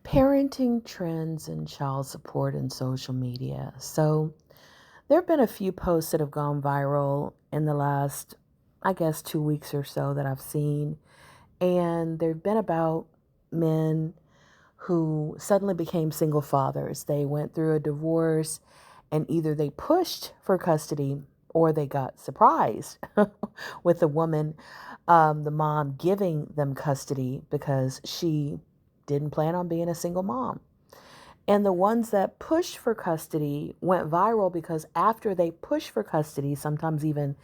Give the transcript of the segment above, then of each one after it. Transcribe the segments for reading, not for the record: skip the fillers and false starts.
Parenting trends and child support and social media. So, there have been a few posts that have gone viral in the last, I guess, 2 weeks or so that I've seen. And they've been about men who suddenly became single fathers. They went through a divorce and either they pushed for custody or they got surprised with the woman, the mom, giving them custody because she didn't plan on being a single mom. And the ones that pushed for custody went viral because after they pushed for custody, sometimes even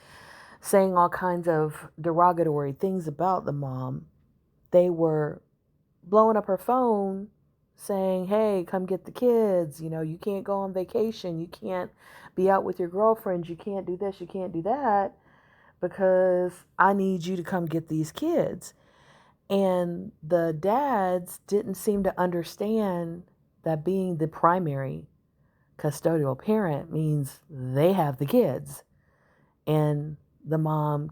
saying all kinds of derogatory things about the mom, they were blowing up her phone saying, hey, come get the kids. You can't go on vacation. You can't be out with your girlfriends. You can't do this. You can't do that because I need you to come get these kids. And the dads didn't seem to understand that being the primary custodial parent means they have the kids. And the mom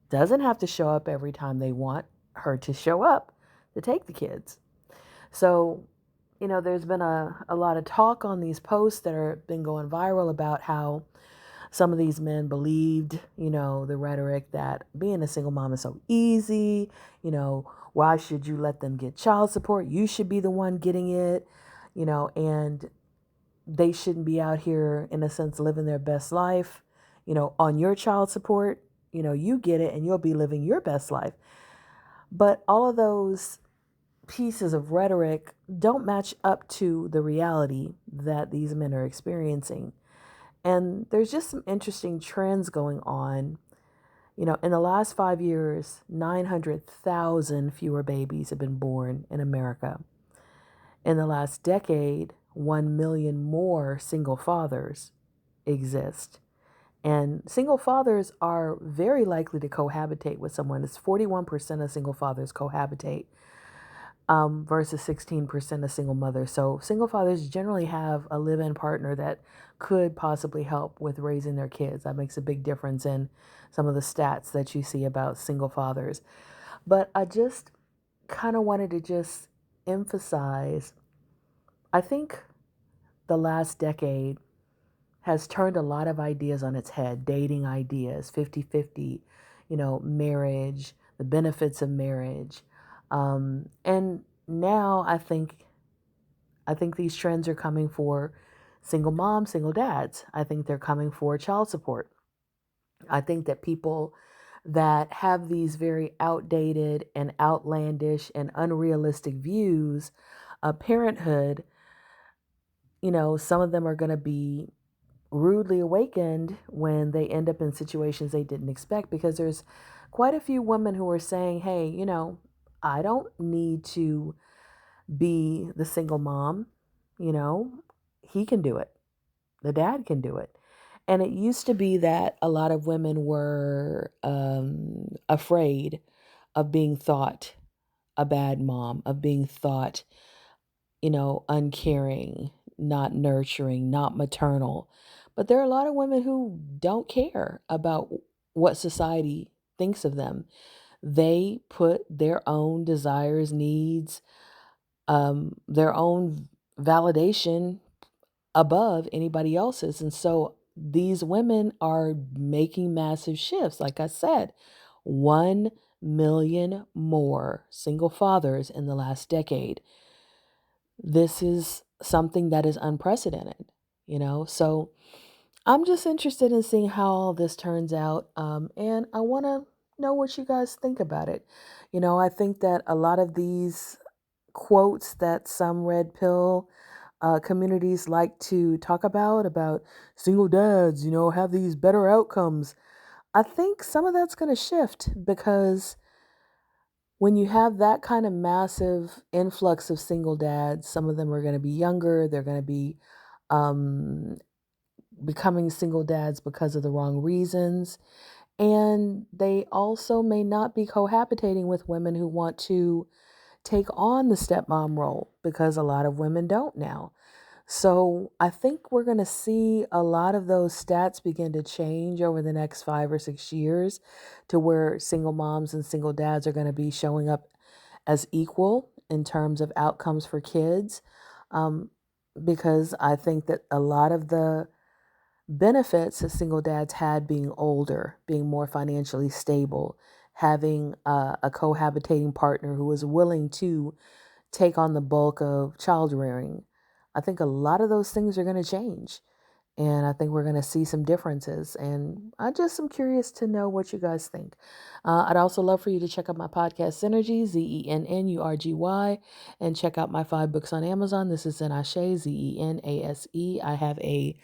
doesn't have to show up every time they want her to show up to take the kids. So, there's been a lot of talk on these posts that are been going viral about how some of these men believed, the rhetoric that being a single mom is so easy. Why should you let them get child support? You should be the one getting it, and they shouldn't be out here, in a sense, living their best life, on your child support. You get it and you'll be living your best life. But all of those pieces of rhetoric don't match up to the reality that these men are experiencing. And there's just some interesting trends going on. In the last 5 years, 900,000 fewer babies have been born in America. In the last decade, 1 million more single fathers exist. And single fathers are very likely to cohabitate with someone. It's 41% of single fathers cohabitate versus 16% of single mothers. So single fathers generally have a live-in partner that could possibly help with raising their kids. That makes a big difference in some of the stats that you see about single fathers. But I just kind of wanted to just emphasize, I think the last decade has turned a lot of ideas on its head, dating ideas, 50-50, marriage, the benefits of marriage. And now I think these trends are coming for single moms, single dads. I think they're coming for child support. I think that people that have these very outdated and outlandish and unrealistic views of parenthood, some of them are going to be rudely awakened when they end up in situations they didn't expect, because there's quite a few women who are saying, hey, I don't need to be the single mom. You know, he can do it. The dad can do it. And it used to be that a lot of women were afraid of being thought a bad mom, of being thought, uncaring, not nurturing, not maternal. But there are a lot of women who don't care about what society thinks of them. They put their own desires, needs, their own validation above anybody else's. And so these women are making massive shifts. Like I said, 1 million more single fathers in the last decade. This is something that is unprecedented. So I'm just interested in seeing how all this turns out. And I want to know what you guys think about it. I think that a lot of these quotes that some red pill communities like to talk about single dads, have these better outcomes. I think some of that's going to shift, because when you have that kind of massive influx of single dads, some of them are going to be younger. They're going to be um, becoming single dads because of the wrong reasons. And they also may not be cohabitating with women who want to take on the stepmom role, because a lot of women don't now. So I think we're going to see a lot of those stats begin to change over the next 5 or 6 years, to where single moms and single dads are going to be showing up as equal in terms of outcomes for kids, um, because I think that a lot of the benefits that single dads had being older, being more financially stable, having a cohabitating partner who was willing to take on the bulk of child rearing. I think a lot of those things are going to change. And I think we're going to see some differences. And I just am curious to know what you guys think. I'd also love for you to check out my podcast, Synergy, Zennurgy, and check out my 5 books on Amazon. This is Zenashe, Zenase. I have a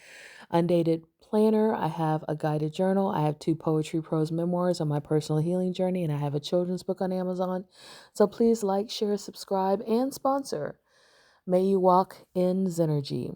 undated planner. I have a guided journal. I have 2 poetry prose memoirs on my personal healing journey, and I have a children's book on Amazon. So please like, share, subscribe, and sponsor. May you walk in Zenergy.